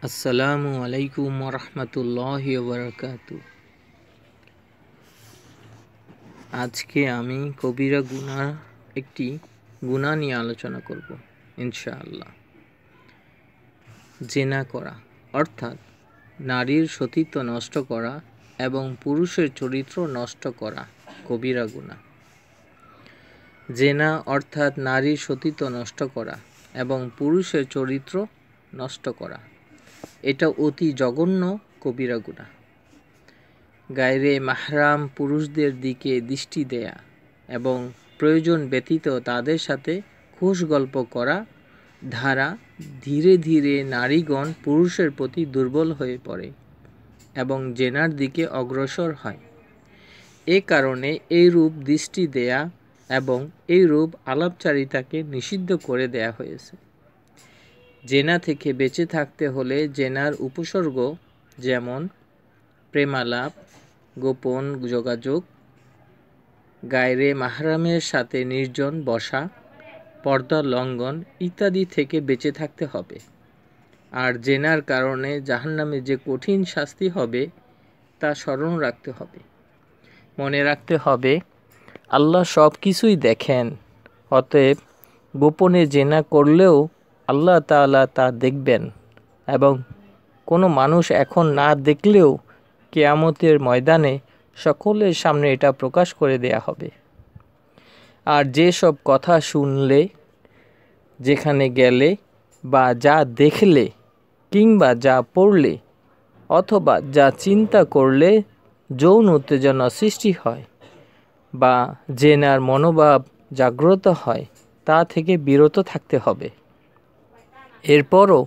আসসালামু আলাইকুম ওরহমতুল্লাহি ওবরাকাতু। আজকে আমি কবিরা গুনাহ একটি গুনাহ নিয়ে আলোচনা করব ইনশাআল্লাহ। জেনা করা অর্থাৎ নারীর সতীত্ব নষ্ট করা এবং পুরুষের চরিত্র নষ্ট করা কবিরা গুনাহ। জেনা অর্থাৎ নারীর সতীত্ব নষ্ট করা এবং পুরুষের চরিত্র নষ্ট করা, এটা অতি জঘন্য কবিরা গুনাহ। গায়রে মাহরাম পুরুষদের দিকে দৃষ্টি দেয়া এবং প্রয়োজন ব্যতীত তাদের সাথে খুশ গল্প করা দ্বারা ধীরে ধীরে নারীগণ পুরুষের প্রতি দুর্বল হয়ে পড়ে এবং জেনার দিকে অগ্রসর হয়। এ কারণে এইরূপ দৃষ্টি দেয়া এবং এইরূপ আলাপচারিতাকে নিষিদ্ধ করে দেয়া হয়েছে। জেনা থেকে বেঁচে থাকতে হলে জেনার উপসর্গ যেমন প্রেমালাপ, গোপন যোগাযোগ, গায়রে মাহরামের সাথে নির্জন বসা, পর্দা লঙ্ঘন ইত্যাদি থেকে বেঁচে থাকতে হবে। আর জেনার কারণে জাহান্নামে যে কঠিন শাস্তি হবে তা স্মরণ রাখতে হবে। মনে রাখতে হবে আল্লাহ সব কিছুই দেখেন, অতএব গোপনে জেনা করলেও আল্লাহ তাআলা তা দেখবেন এবং কোনো মানুষ এখন না দেখলেও কিয়ামতের ময়দানে সকলের সামনে এটা প্রকাশ করে দেয়া হবে। আর যেসব কথা শুনলে, যেখানে গেলে বা যা দেখলে কিংবা যা পড়লে অথবা যা চিন্তা করলে যৌন উত্তেজনা সৃষ্টি হয় বা জেনার মনোভাব জাগ্রত হয়, তা থেকে বিরত থাকতে হবে। এরপরও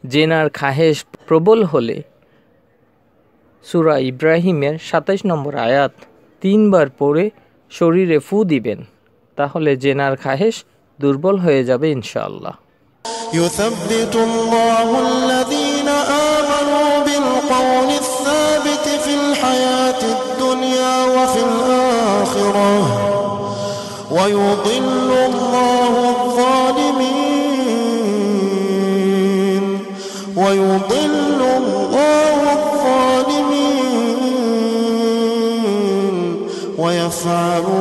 জেনার খাহেশ প্রবল হলে সূরা ইব্রাহিমের ২৭ নম্বর আয়াত ৩ বার পড়ে শরীরে ফু দিবেন, তাহলে জেনার খাহেশ দুর্বল হয়ে যাবে ইনশাআল্লাহ। ইউসাব্বিতুল্লাহুল্লাযীনা আমানু বিল-কওলিস সাবিতি ফিল হায়াতিদ দুনিয়া ওয়া ফিল আখিরাহ ওয়া ইউদিল্লুল্লাহু আয-যালিমিন ওয়া ইউদিল্লুল্লাহু আয-যালিমিন ওয়া ইয়াফআলু